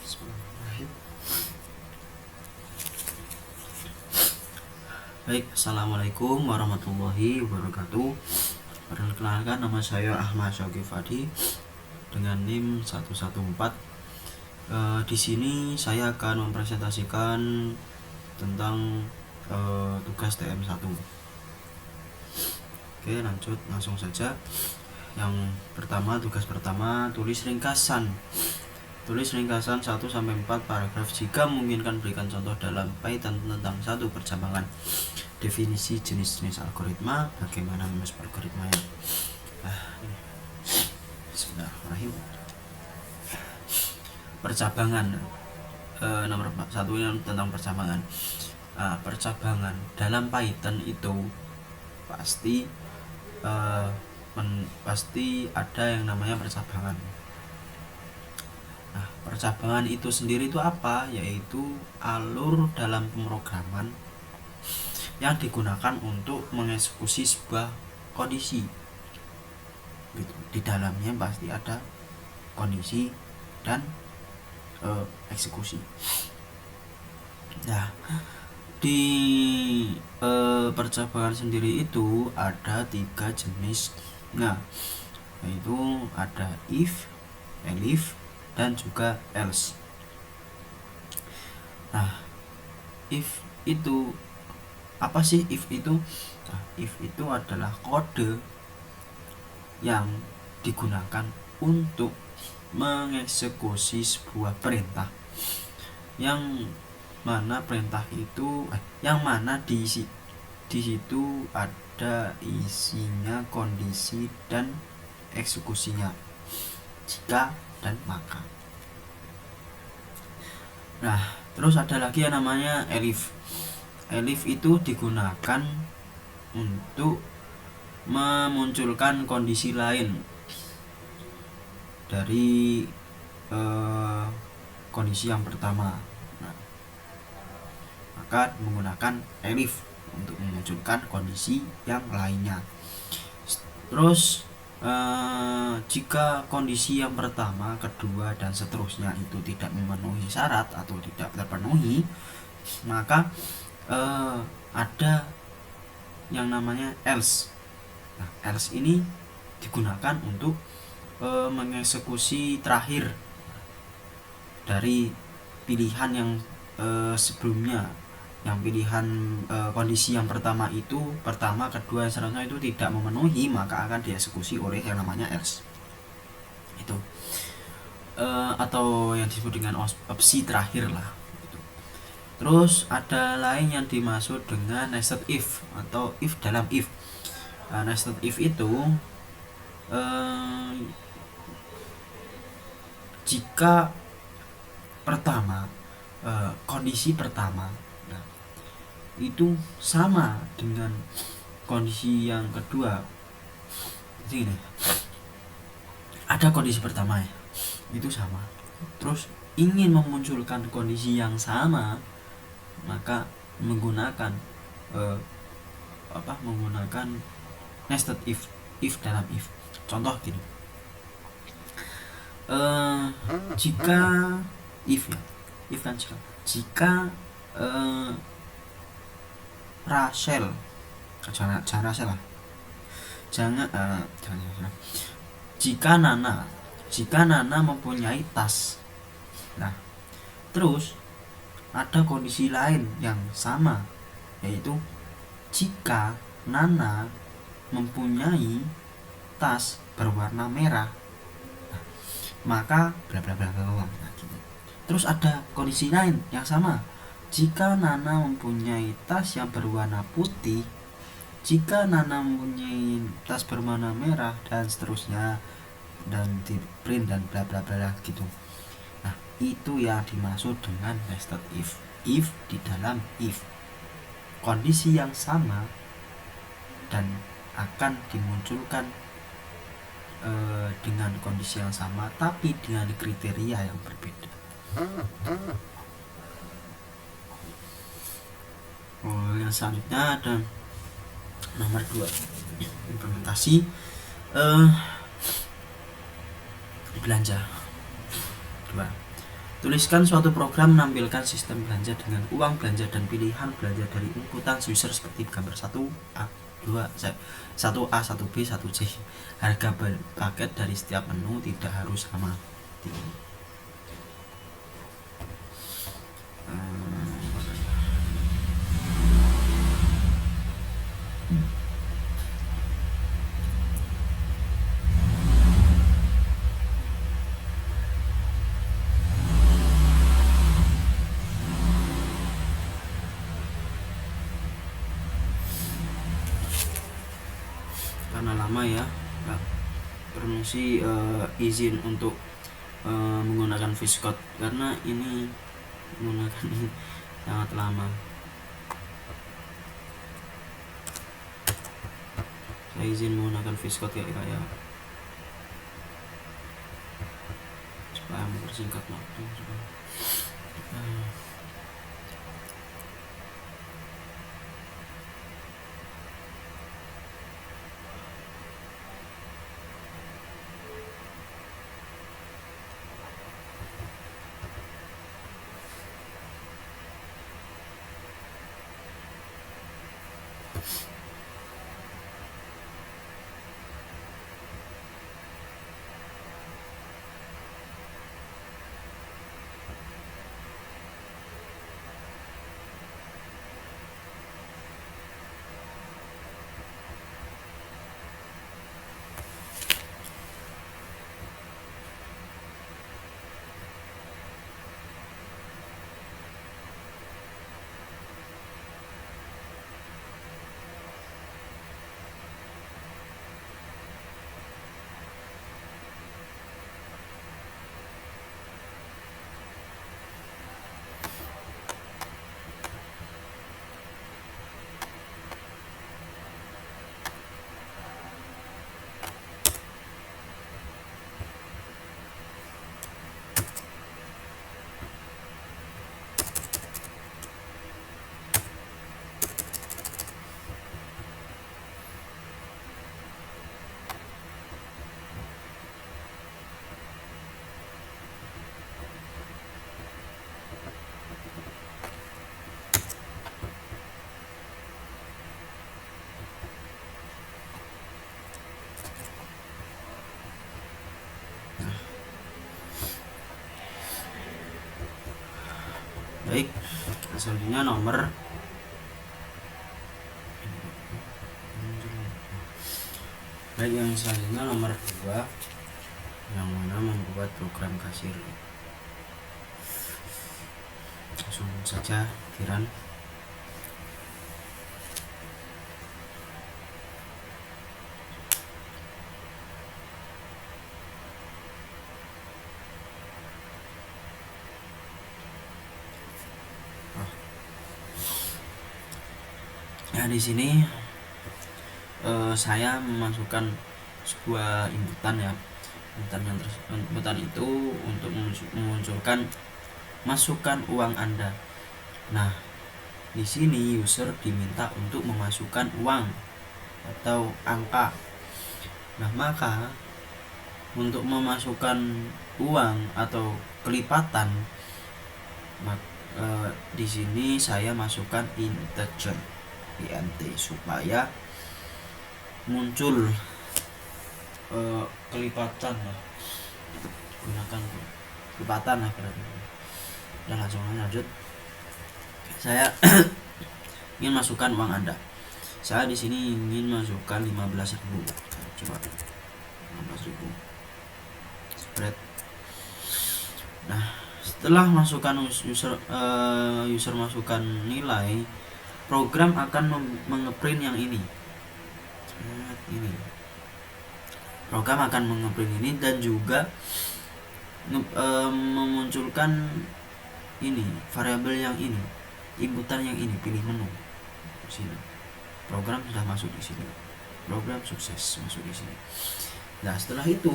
Bismillahirrahmanirrahim. Baik, assalamualaikum warahmatullahi wabarakatuh. Perkenalkan, nama saya Ahmad Syauqi Fadi dengan NIM 114. Di sini saya akan mempresentasikan tentang tugas TM1. Oke, langsung saja. Yang pertama, tugas pertama, tulis ringkasan 1-4 paragraf. Jika memungkinkan, berikan contoh dalam Python tentang satu percabangan. Definisi jenis-jenis algoritma, bagaimana menulis algoritmanya. Bismillahirrahmanirrahim. Percabangan, nomor 1 yang tentang percabangan. Percabangan dalam Python itu pasti ada yang namanya percabangan. Percabangan itu sendiri itu apa? Yaitu alur dalam pemrograman yang digunakan untuk mengeksekusi sebuah kondisi. Di dalamnya pasti ada kondisi dan eksekusi. Nah, di percabangan sendiri itu ada 3 jenis. Yaitu ada if, elif, dan juga else. If itu apa sih? If itu adalah kode yang digunakan untuk mengeksekusi sebuah perintah, yang mana perintah itu di situ ada isinya kondisi dan eksekusinya, jika dan maka. Terus ada lagi yang namanya elif. Elif itu digunakan untuk memunculkan kondisi lain dari kondisi yang pertama. Maka menggunakan elif untuk memunculkan kondisi yang lainnya. Terus jika kondisi yang pertama, kedua, dan seterusnya itu tidak memenuhi syarat atau tidak terpenuhi, maka ada yang namanya else. Else ini digunakan untuk mengeksekusi terakhir dari pilihan yang sebelumnya. Yang pilihan kondisi yang pertama, kedua, seterusnya itu tidak memenuhi, maka akan dieksekusi oleh yang namanya else. Itu atau yang disebut dengan opsi terakhir lah. Terus ada lain yang dimaksud dengan nested if atau if dalam if. Nested if itu jika pertama, kondisi pertama itu sama dengan kondisi yang kedua. Jadi gini, ada kondisi pertama itu sama, terus ingin memunculkan kondisi yang sama, maka menggunakan nested if dalam if. Contoh gini, jika Rachel, jika Nana mempunyai tas. Terus ada kondisi lain yang sama, yaitu jika Nana mempunyai tas berwarna merah, maka bla bla bla bla. Terus ada kondisi lain yang sama, jika Nana mempunyai tas yang berwarna putih, jika Nana mempunyai tas berwarna merah, dan seterusnya, dan di print dan bla bla bla gitu. Itu yang dimaksud dengan nested if. If di dalam if, kondisi yang sama dan akan dimunculkan dengan kondisi yang sama tapi dengan kriteria yang berbeda. Yang selanjutnya ada nomor 2, implementasi belanja. 2. Tuliskan suatu program menampilkan sistem belanja dengan uang belanja dan pilihan belanja dari inputan user seperti gambar 1A, 1A, 1B, 1C. Harga paket dari setiap menu tidak harus sama. Karena lama ya, permisi, izin untuk menggunakan voice code karena ini menggunakan sangat lama. Saya izin menggunakan voice code kayak supaya mempersingkat waktu. Baik, selanjutnya nomor yang selanjutnya nomor 2, yang mana membuat program kasir. Langsung saja, Kiran. Ya, di sini saya memasukkan sebuah inputan ya. Inputan itu untuk memunculkan masukkan uang Anda. Nah, di sini user diminta untuk memasukkan uang atau angka. Nah, maka untuk memasukkan uang atau kelipatan, di sini saya masukkan integer int supaya muncul kelipatan lah, gunakan kelipatan lah berarti. Dan langsung lanjut, saya ingin masukkan uang Anda. Saya di sini ingin masukkan 15.000. Coba 15.000 spread. Nah, setelah masukkan user masukkan nilai, program akan mengeprint yang ini. Program akan mengeprint ini dan juga memunculkan ini variabel yang ini, inputan yang ini, pilih menu. Di sini program sudah masuk di sini. Program sukses masuk di sini. Nah, setelah itu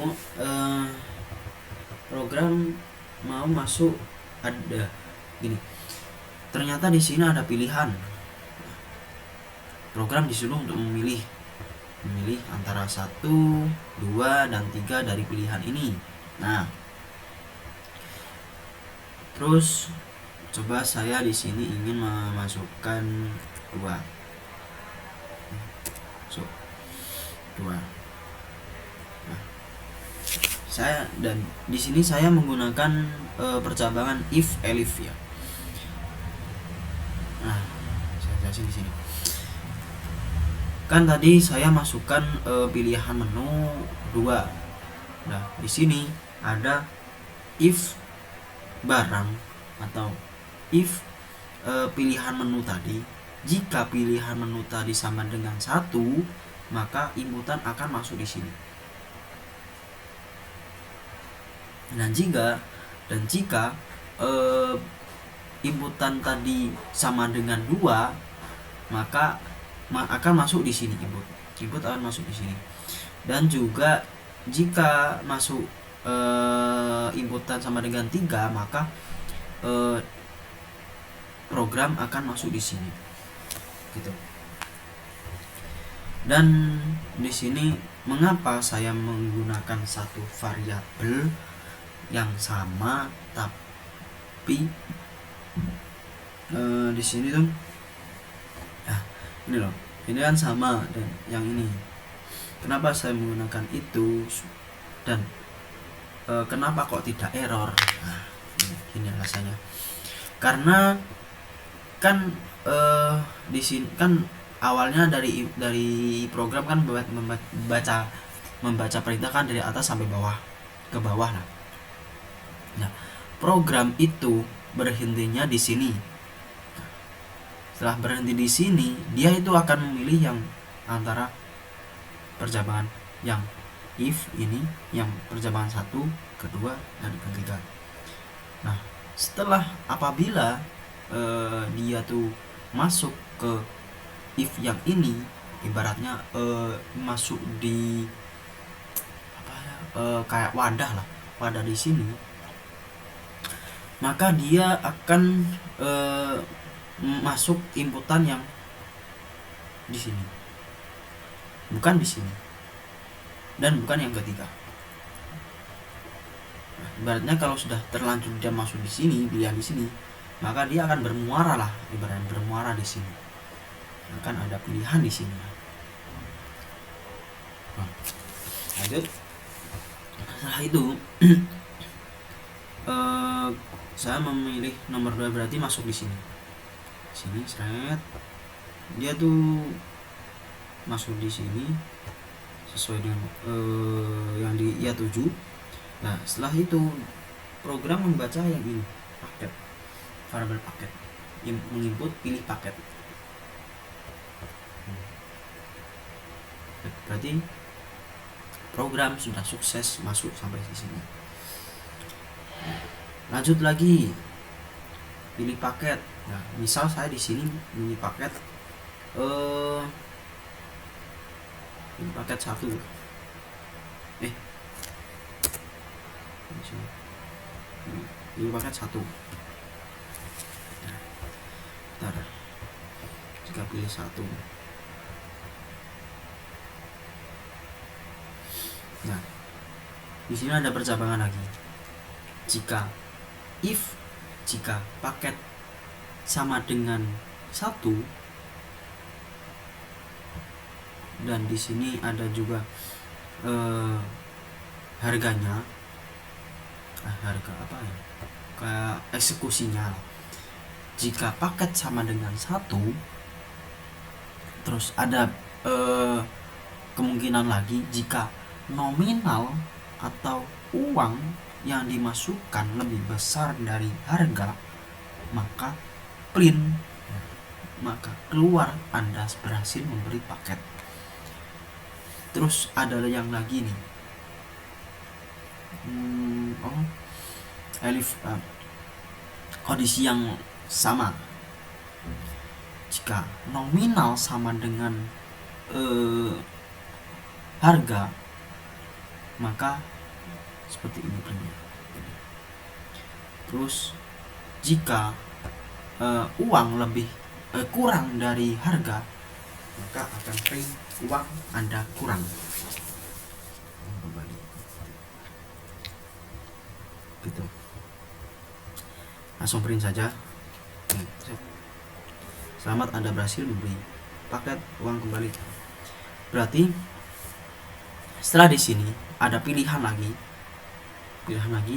program mau masuk, ada gini. Ternyata di sini ada pilihan. Program disuruh untuk memilih antara 1, 2, dan 3 dari pilihan ini. Nah, Terus coba saya di sini ingin memasukkan 2. So, 2. Nah, saya dan di sini saya menggunakan percabangan if elif ya. Nah, saya jelasin di sini. Kan tadi saya masukkan pilihan menu 2. Nah, di sini ada if barang atau if pilihan menu tadi, jika pilihan menu tadi sama dengan 1, maka inputan akan masuk di sini. Dan jika inputan tadi sama dengan 2, maka akan masuk di sini input akan masuk di sini. Dan juga jika masuk inputan sama dengan 3, maka program akan masuk di sini gitu. Dan di sini mengapa saya menggunakan satu variabel yang sama, tapi di sini tuh ini loh, ini kan sama dan yang ini. Kenapa saya menggunakan itu dan kenapa kok tidak error? Nah, ini alasannya. Karena kan di sini kan awalnya dari program kan membaca perintah kan dari atas sampai bawah ke bawah lah. Nah, program itu berhentinya di sini. Setelah berhenti di sini, dia itu akan memilih yang antara percabangan yang if ini, yang percabangan 1, kedua, dan ketiga. Nah, setelah apabila dia tuh masuk ke if yang ini, ibaratnya masuk di kayak wadah di sini, maka dia akan masuk inputan yang di sini, bukan di sini, dan bukan yang ketiga. Nah, ibaratnya kalau sudah terlanjur dia masuk di sini, pilihan di sini, maka dia akan bermuara lah, ibaratnya bermuara di sini. Akan ada pilihan di sini. Nah, lanjut. Setelah itu saya memilih nomor 2, berarti masuk di sini. Sini seret, dia tuh masuk di sini sesuai dengan yang dia tuju. Nah, setelah itu program membaca yang ini, paket, variabel paket, menginput pilih paket. Berarti program sudah sukses masuk sampai di sini. Lanjut lagi, pilih paket. Nah, misal saya di sini pilih paket pilih paket 1. Pilih paket 1. Nah, bentar. Jika pilih 1. Nah, di sini ada percabangan lagi. Jika paket sama dengan 1, dan di sini ada juga harganya, harga apa ya, kayak eksekusinya. Jika paket sama dengan 1, terus ada kemungkinan lagi, jika nominal atau uang yang dimasukkan lebih besar dari harga, maka print, maka keluar Anda berhasil membeli paket. Terus ada yang lagi nih, elif, kondisi yang sama. Jika nominal sama dengan harga, maka seperti ini printnya. Terus jika uang lebih kurang dari harga, maka akan print uang Anda kurang. Gitu. langsung print saja. Selamat, Anda berhasil membeli paket, uang kembali. Berarti setelah di sini ada pilihan lagi,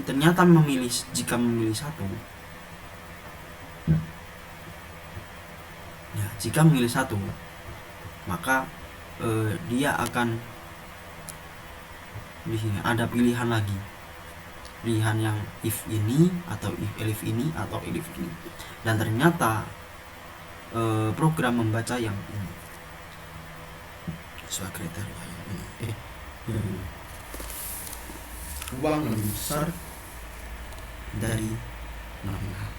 ternyata jika memilih satu, ya, jika memilih satu, maka dia akan di sini ada pilihan lagi, pilihan yang if ini atau if elif ini atau elif ini, dan ternyata program membaca yang ini sesuai kriteria yang ini. Uang lebih besar dari nominal.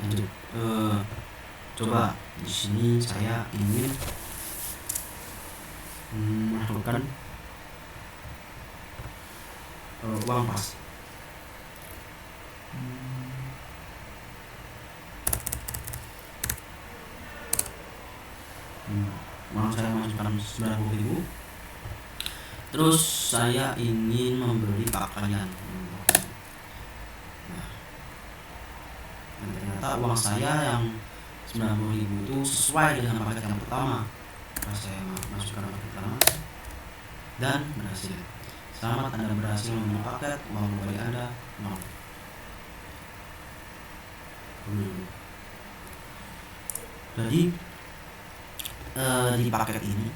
Lanjut, coba di sini saya ingin masukkan uang pas. Uang saya masukkan 90.000. Terus saya ingin membeli pakaian. Nah, ternyata uang saya yang 90.000 itu sesuai dengan paket yang pertama. Saya masukkan paket pertama dan berhasil. Selamat, Anda berhasil membeli paket, uang kembali Anda 0. Jadi di paket ini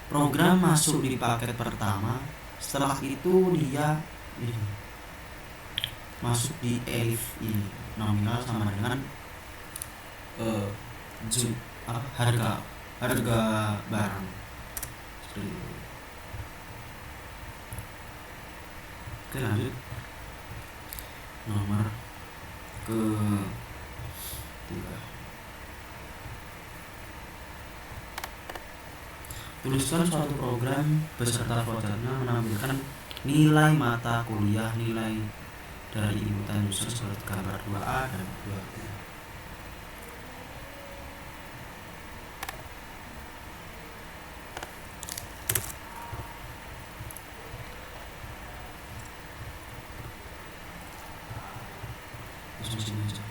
program masuk di paket pertama, setelah itu dia masuk di elif ini, nominal sama dengan harga barang. Oke, lanjut nomor ke 3. Tuliskan suatu program beserta flowchartnya menampilkan nilai mata kuliah, nilai dari inputan user seperti gambar 2A dan 2B. Sini aja.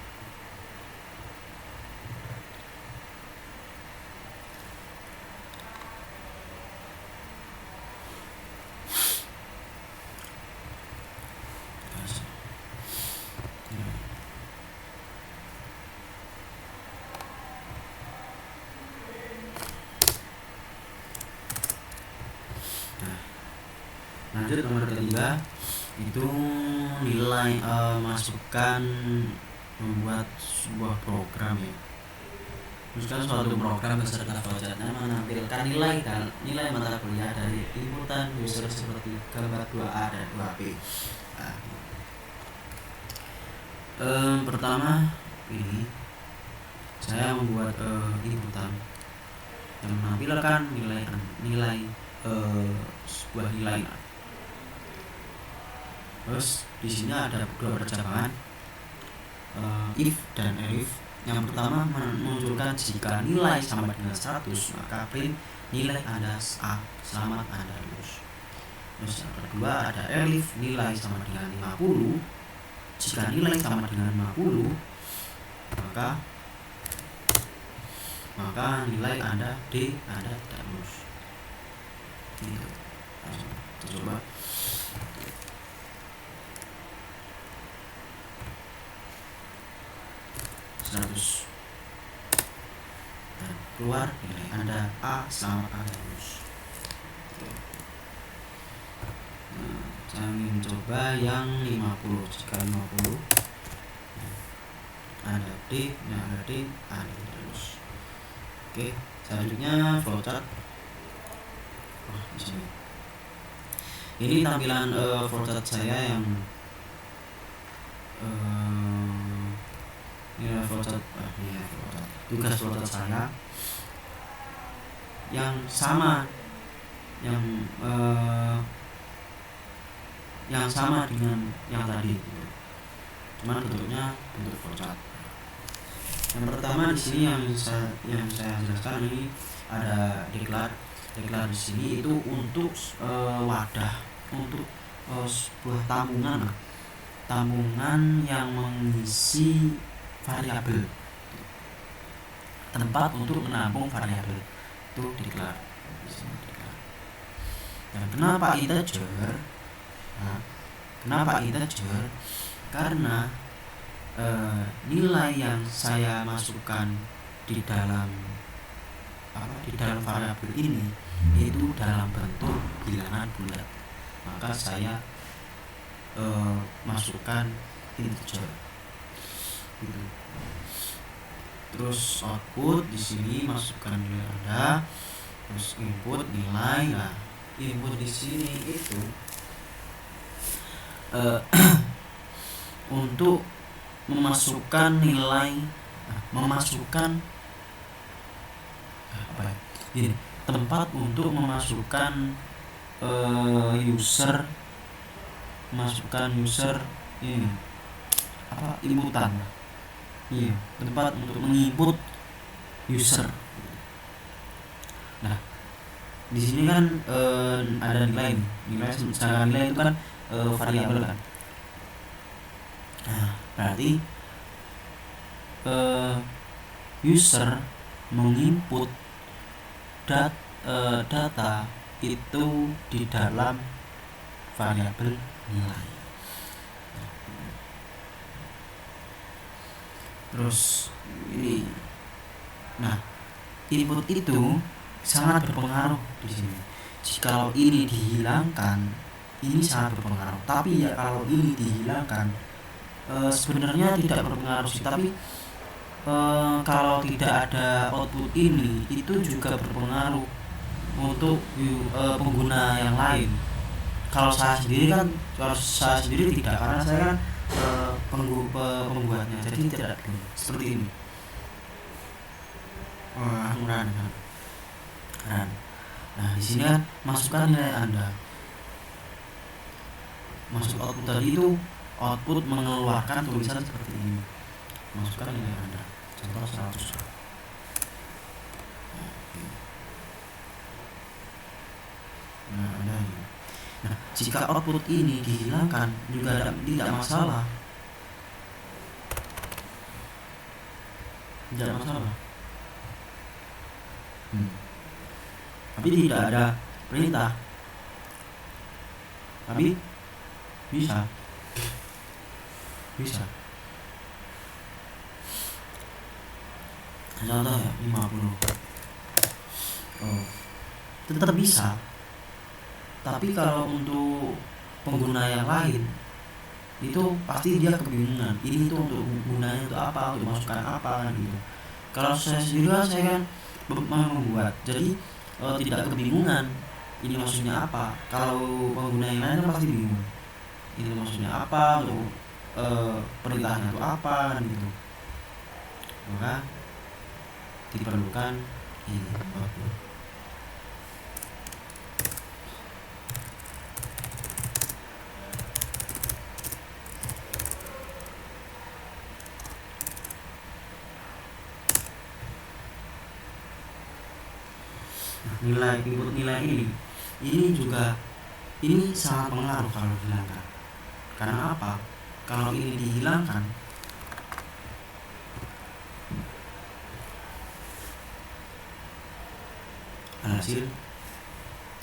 Lanjut nomor ketiga, itu nilai masukkan membuat sebuah program ya. Masukkan suatu program beserta flowchartnya menampilkan nilai mata kuliah dari inputan user seperti gambar 2A dan 2B. Pertama ini saya membuat inputan yang menampilkan nilai sebuah nilai. Terus di sini ada dua percabangan, if dan elif. Yang pertama menunjukkan jika nilai sama dengan 100 maka print nilai Anda A, selamat Anda lulus. Terus yang kedua ada elif, nilai sama dengan 50. Jika nilai sama dengan 50 maka nilai Anda D, Anda tidak lulus. Gitu. Kita coba. Dan keluar nilai Anda A, selamat Anda lulus. Saya ingin coba yang 50. Jika 50 Anda D, Anda D, Anda lulus. Oke, selanjutnya flowchart. Di sini. Ini tampilan flowchart saya yang tugas flowchart saya yang sama dengan yang tadi, cuman bentuknya bentuk flowchart. Yang pertama di sini yang saya jelaskan ini ada diklat. Diklat di sini itu untuk wadah, untuk sebuah tabungan yang mengisi variabel, tempat untuk menampung variabel itu diklat. Dan kenapa integer? Nah, kenapa integer? Karena nilai yang saya masukkan di dalam variabel ini itu dalam bentuk bilangan bulat, maka saya masukkan integer gitu. Terus output di sini masukkan nilai rendah, terus input nilai. Nah, input di sini itu untuk memasukkan nilai, memasukkan ini tempat untuk memasukkan user, masukkan user ini inputan. Iya, tempat untuk menginput user. Nah, di sini kan ada nilai, sedangkan nilai itu kan variabel kan. Nah, berarti user menginput data itu di dalam variabel nilai. Terus ini, nah input itu sangat berpengaruh di sini. Jikalau ini dihilangkan, ini sangat berpengaruh. Tapi ya kalau ini dihilangkan, sebenarnya tidak berpengaruh sih. Tapi kalau tidak ada output ini, itu juga berpengaruh untuk pengguna yang lain. Kalau saya sendiri tidak, karena saya kan pembuatnya, jadi tidak seperti ini. Nah, di sini kan masukkan nilai Anda. Masuk output tadi itu output mengeluarkan tulisan seperti ini. Masukkan nilai Anda. Contoh 100. Nah, ada ini. Nah, jika output ini dihilangkan juga tidak masalah. Tidak masalah. Tapi tidak ada perintah. Tapi bisa. Contoh ya 50. Tetap bisa. Tapi kalau untuk pengguna yang lain itu pasti dia kebingungan. Ini tuh untuk gunanya itu apa, untuk masukkan apa kan gitu. Kalau saya sendiri saya kan membuat, jadi tidak kebingungan ini maksudnya apa. Kalau pengguna yang lain kan pasti bingung. Ini maksudnya apa, untuk perintahnya itu apa kan gitu. Maka diperlukan ini output. Input nilai ini juga sangat pengaruh kalau dihilangkan. Karena apa? Kalau ini dihilangkan, hasil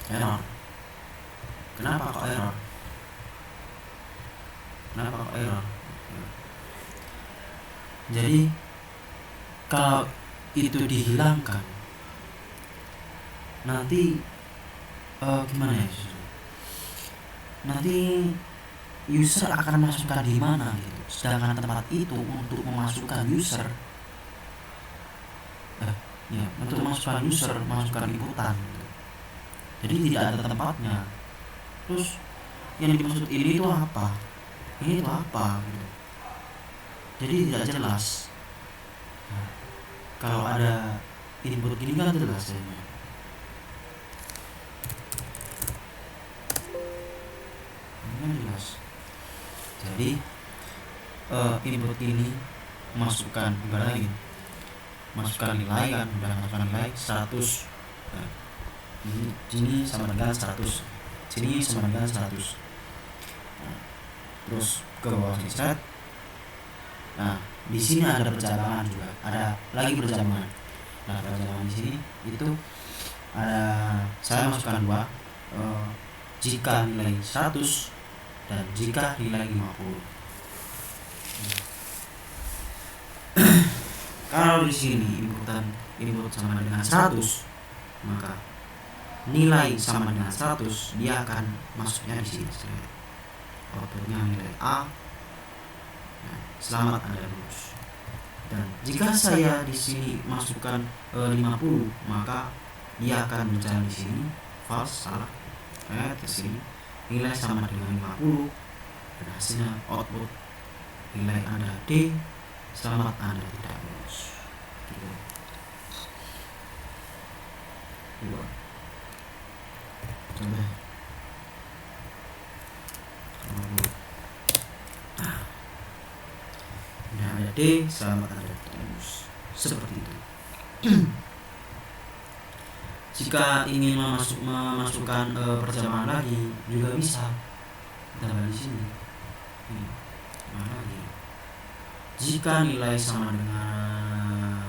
error. Kenapa kok error? Jadi kalau itu dihilangkan, nanti gimana ya? Nanti user akan masukkan di mana gitu. Sedangkan tempat itu untuk memasukkan user, untuk masukkan inputan gitu. Jadi tidak ada tempatnya. Terus yang dimaksud ini itu apa? Ini itu apa gitu. Jadi tidak jelas. Nah, kalau ada input gini kan jelas ya. Jelas. Jadi input ini masukkan ibarat lagi masukkan nilai kan, udah masukkan nilai 100. Nah, sini sama dengan 100, sini sama dengan 100. Nah, terus ke bawah sini set. Nah, di sini ada percabangan juga, ada lagi percabangan. Nah, percabangan di sini itu ada, saya masukkan dua, jika nilai 100 dan jika nilai 50. Kalau di sini input sama dengan 100, maka nilai sama dengan 100, dia akan masuknya di sini. Outputnya nilai A. Nah, selamat Anda lulus. Dan jika saya di sini masukkan 50, maka dia akan berjalan di sini false, salah. Di sini nilai sama dengan 50, dan hasilnya output nilai Anda D. Selamat Anda tidak lulus. Coba. Nah, ada D, selamat Anda tidak lulus. Seperti itu. Jika ingin memasukkan percabangan lagi juga bisa. Tambah di sini. Mana lagi? Jika nilai sama dengan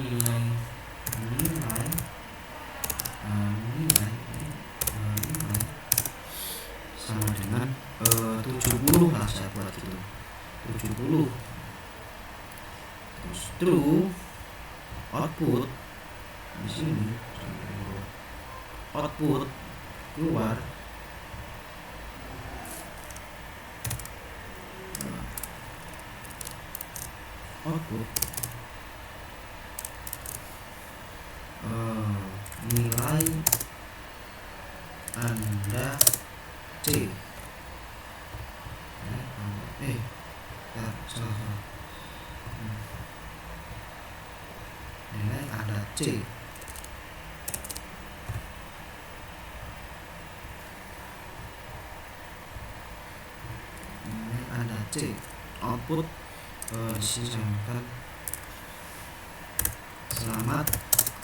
nilai sama dengan 70 lah, saya buat itu 70. Terus true, output di sini, output keluar output nilai Anda C. Salah. Nilai Anda C. Nilai Anda C. Output di sini saya akan selamat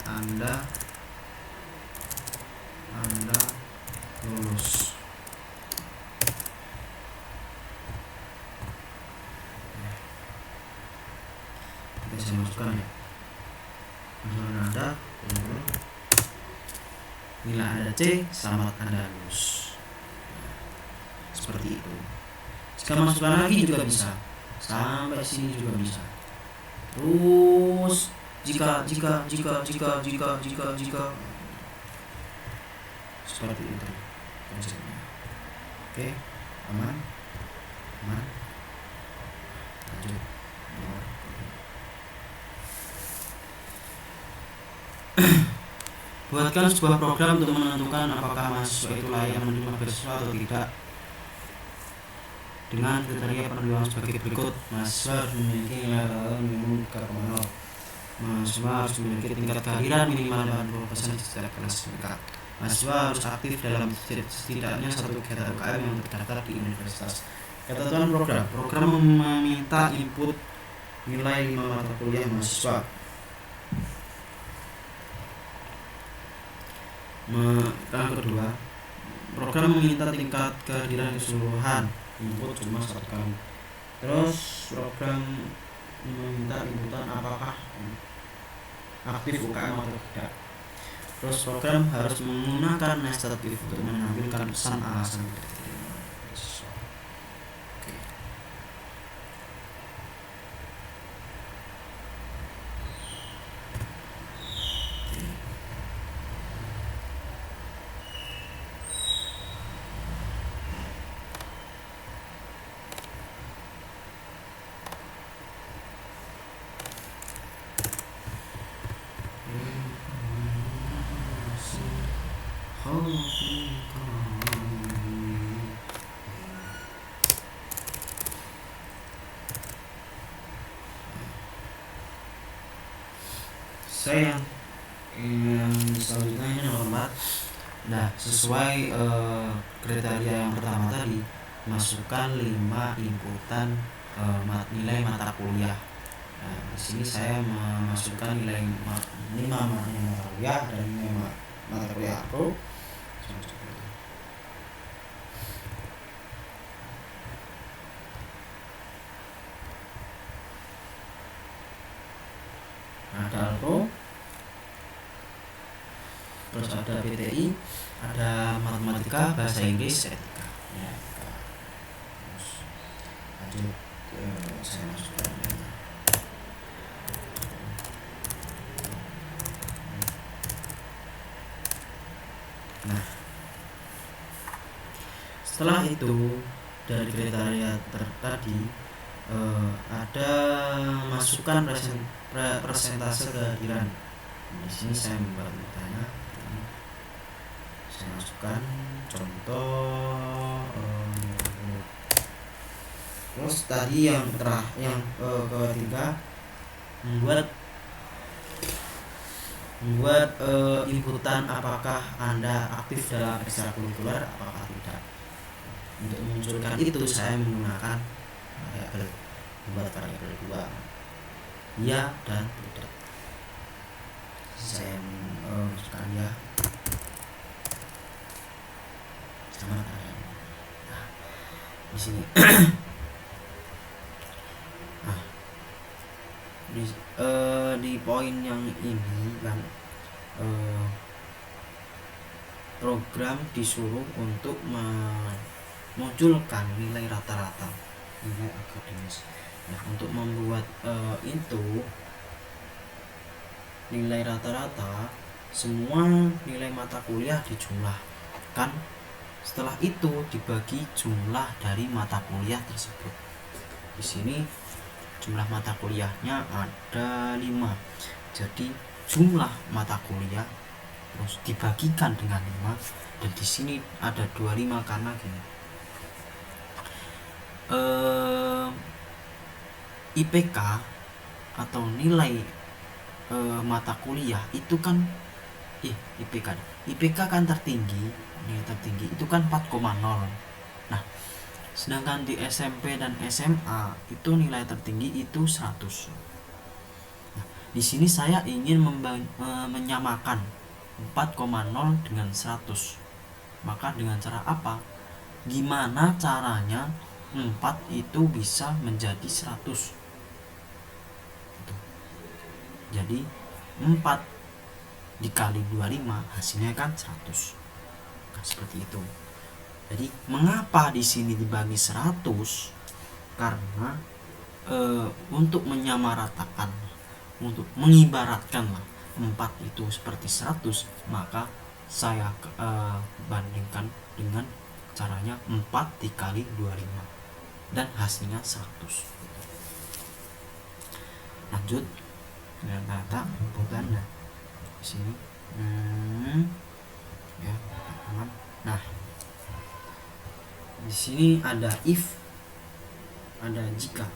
Anda lulus. Kita saya masukkan ya. Anda nilai Anda C, selamat Anda lulus. Seperti itu. Jika masukkan lagi juga bisa, sampai sini juga bisa. Terus jika seperti itu konsepnya. Oke, aman. Lanjut. Buatkan sebuah program untuk menentukan apakah mahasiswa itu layak menerima beasiswa atau tidak dengan kriteria penerimaan sebagai berikut. Mahasiswa harus memiliki nilai minimum 3,0. Mahasiswa harus memiliki tingkat kehadiran minimal 80% di setiap kelas mereka. Mahasiswa harus aktif dalam setidaknya satu kegiatan UKM yang terdaftar di universitas. Ketentuan program meminta input nilai 5 mata kuliah mahasiswa. Yang kedua, program meminta tingkat kehadiran keseluruhan, input cuma 1 kali. Terus program meminta inputan apakah aktif UKM atau tidak. Terus program harus menggunakan nested if untuk menampilkan pesan alasan tidak diterima. Oke. Saya yang selanjutnya ini nomor 4. Nah, sesuai kriteria yang pertama tadi, masukkan 5 inputan nilai mata kuliah. Nah, di sini saya memasukkan nilai 5 mata kuliah dan 5 mata kuliah pro. Ada pro, terus ada PTI, ada matematika, bahasa Inggris, etika. Ya, terus lanjut saya masukkan. Nah, setelah itu dari kriteria tadi ada masukan persentase kehadiran. Di sini saya membuat datanya. Saya masukkan contoh. Terus tadi yang ketiga membuat inputan apakah Anda aktif dalam ekstrakurikuler apakah tidak. Untuk memunculkan itu saya menggunakan variabel 2, ya dan tidak. Saya masukkan ya sama variabel. Nah, di sini di poin yang ini kan program disuruh untuk memunculkan nilai rata-rata, nilai akademis. Nah, untuk membuat itu nilai rata-rata, semua nilai mata kuliah dijumlahkan. Setelah itu dibagi jumlah dari mata kuliah tersebut. Di sini jumlah mata kuliahnya ada 5. Jadi jumlah mata kuliah terus dibagikan dengan 5, dan di sini ada 25 karena gini. IPK atau nilai mata kuliah itu kan IPK kan tertinggi, nilai tertinggi itu kan 4,0. Nah, sedangkan di SMP dan SMA itu nilai tertinggi itu 100. Nah, di sini saya ingin menyamakan 4,0 dengan 100. Maka dengan cara apa? Gimana caranya 4 itu bisa menjadi 100? Jadi 4 dikali 25 hasilnya kan 100. Nah, seperti itu. Jadi mengapa di sini dibagi 100? Karena untuk menyamaratakan, untuk mengibaratkan 4 itu seperti 100, maka saya bandingkan dengan caranya 4 dikali 25 dan hasilnya 100. Lanjut dengan kata inputan. Nah, di sini ya teman. Nah, di sini ada if, ada jika,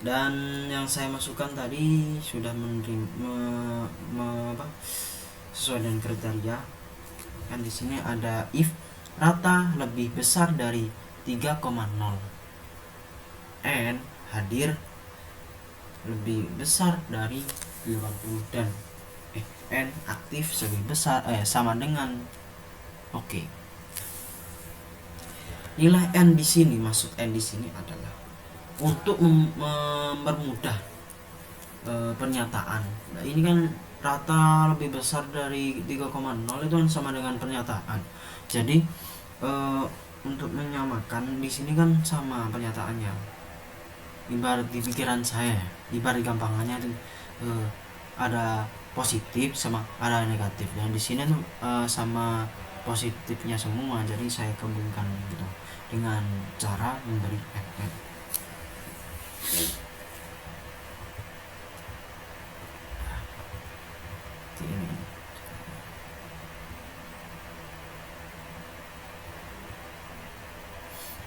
dan yang saya masukkan tadi sudah sesuai dengan kriteria. Kan di sini ada if rata lebih besar dari 3,0 n hadir lebih besar dari 80 dan n aktif lebih besar sama dengan oke. Nilai n di sini, maksud n di sini adalah untuk mempermudah pernyataan. Nah, ini kan rata lebih besar dari 3,0 itu kan sama dengan pernyataan. Jadi untuk menyamakan di sini kan sama pernyataannya. Ibarat di pikiran saya, ibarat gampangannya itu ada positif sama ada negatif, dan di sini tuh sama positifnya semua. Jadi saya gabungkan gitu dengan cara memberi FN.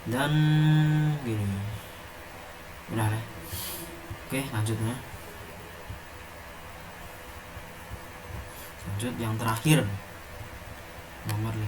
Dan gini, udah deh. Oke, lanjutnya. Lanjut yang terakhir, nomor 5.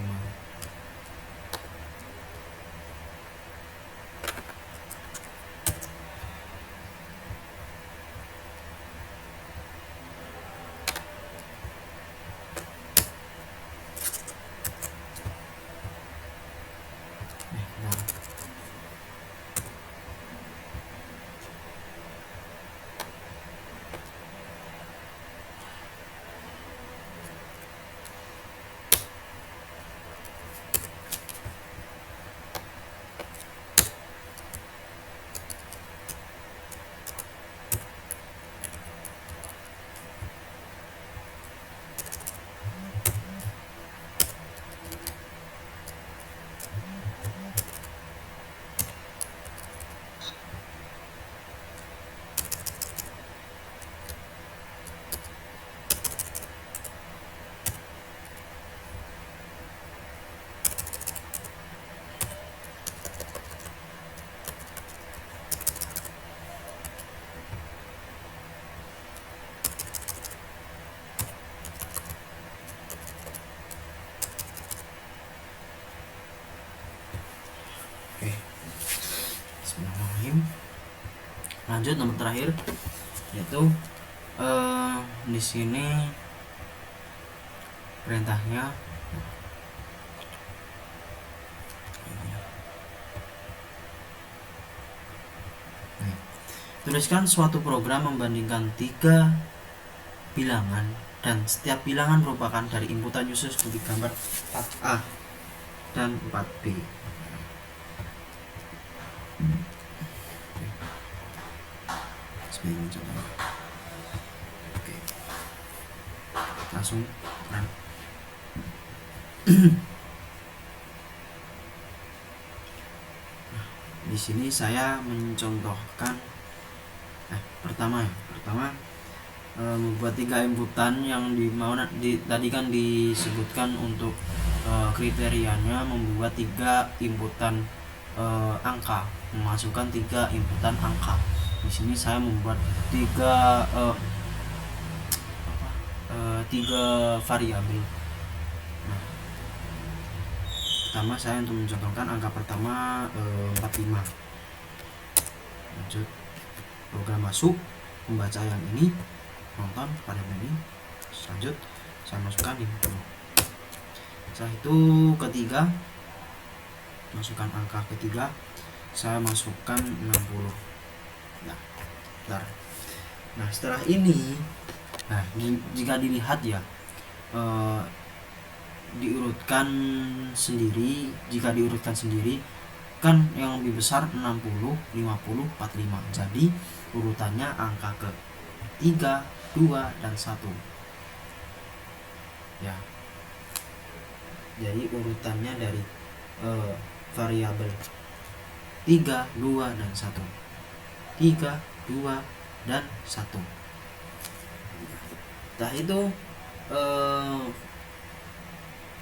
Bismillahirrahmanirrahim. Lanjut nomor terakhir, yaitu di sini perintahnya tuliskan suatu program membandingkan 3 bilangan dan setiap bilangan merupakan dari inputan user seperti gambar 4A dan 4B. Sebagai contoh. Oke. Langsung nah. Di sini saya mencontohkan pertama membuat 3 inputan yang tadi kan disebutkan untuk kriterianya membuat 3 inputan angka, memasukkan 3 inputan angka. Di sini saya membuat 3 variabel. Nah, pertama saya untuk mencontohkan angka pertama 45. Lanjut, program masuk membaca yang ini, nonton variabel ini. Lanjut saya masukkan 50. Setelah itu ketiga, masukkan angka ketiga, saya masukkan 60. Nah, bentar. Nah setelah ini, nah jika dilihat ya diurutkan sendiri. Jika diurutkan sendiri kan yang lebih besar 60, 50, 45. Jadi urutannya angka ke 3, 2, dan 1 ya. Jadi urutannya dari variabel 3, 2, dan 1. 3, 2, dan 1. Nah itu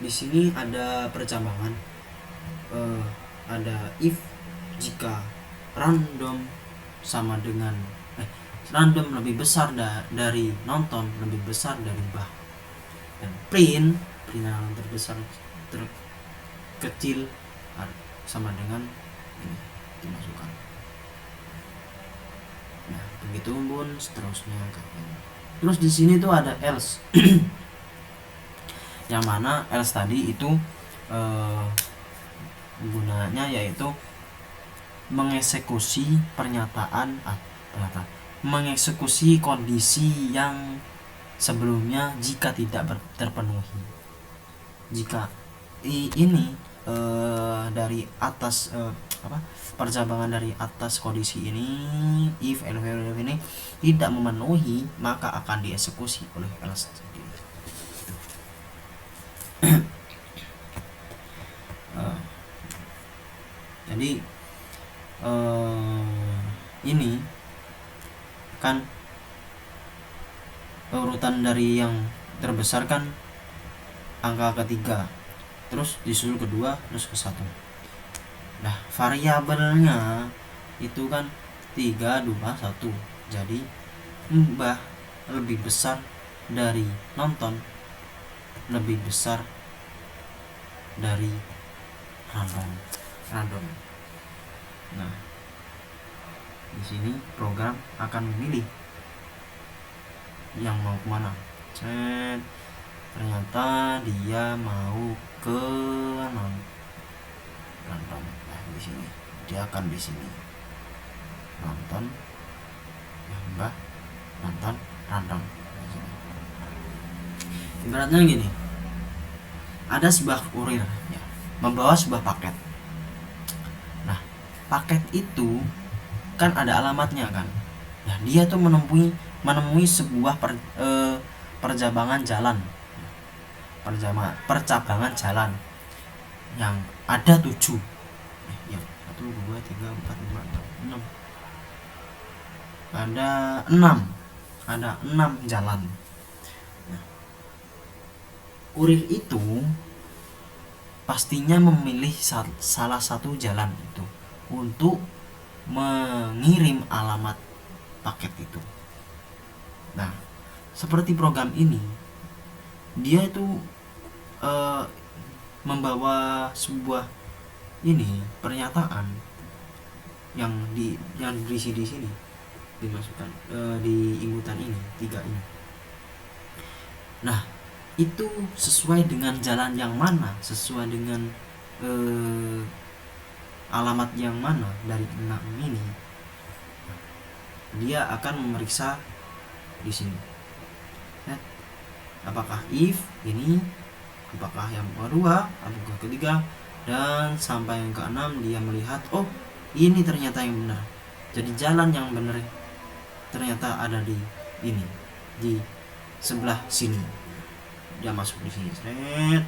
di sini ada percambangan. Ada if jika random sama dengan random lebih besar dari nonton, lebih besar dari bah, dan print yang terbesar terkecil sama dengan ini dimasukkan. Nah begitu pun seterusnya. Terus di sini tuh ada else yang mana else tadi itu gunanya yaitu mengeksekusi mengeksekusi kondisi yang sebelumnya jika tidak terpenuhi. Jika ini dari atas percambangan dari atas kondisi ini, if ini tidak memenuhi, maka akan dieksekusi oleh else sendiri. Jadi ini kan urutan dari yang terbesar kan angka ketiga, terus disusul kedua, terus ke 1. Nah variabelnya itu kan 3, 2, 1. Jadi mbah lebih besar dari nonton, lebih besar dari random. Nah di sini program akan memilih yang mau kemana. Ternyata dia mau ke nonton. Nah di sini dia akan di sini nonton, mbah nonton random. Ibaratnya gini, ada sebuah kurir ya, membawa sebuah paket. Nah paket itu kan ada alamatnya kan. Nah dia tuh menemui sebuah percabangan jalan yang ada 7 ya, 1, 2, 3, 4, 5, 6 ada 6 jalan. Nah, kurir itu pastinya memilih salah satu jalan itu untuk mengirim alamat paket itu. Nah seperti program ini, dia itu membawa sebuah pernyataan yang berisi di sini dimasukkan di inputan ini 3 ini. Nah, itu sesuai dengan jalan yang mana, sesuai dengan alamat yang mana dari 6 ini, dia akan memeriksa di sini. Apakah if ini, apakah yang kedua, apakah ketiga, dan sampai yang ke-6 dia melihat oh ini ternyata yang benar. Jadi jalan yang benar ternyata ada di ini, di sebelah sini. Dia masuk di sini, seret,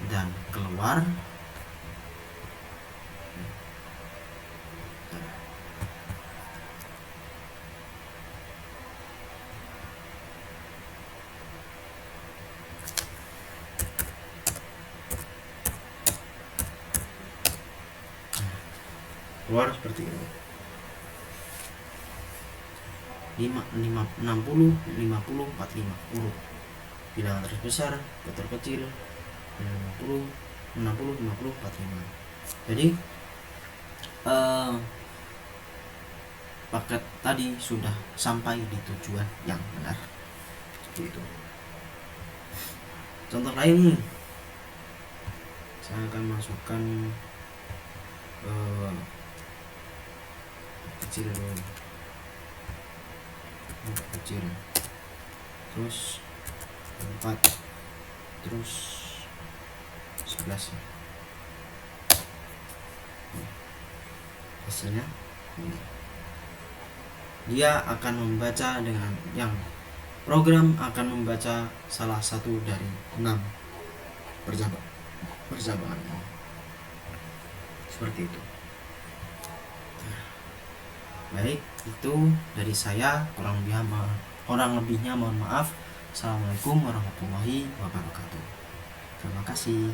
dan keluar. Keluar seperti ini. 60, 50, 45 urut bilangan terbesar ke terkecil, 50, 60, 50, 45. Jadi paket tadi sudah sampai di tujuan yang benar. Seperti itu. Contoh lain nih, saya akan masukkan kecil dulu, kecil, terus 4, terus 11. Hasilnya ini. Dia akan membaca dengan yang program akan membaca salah satu dari 6 perjabahan ini. Seperti itu. Baik, itu dari saya, kurang lebihnya mohon maaf. Assalamualaikum warahmatullahi wabarakatuh. Terima kasih.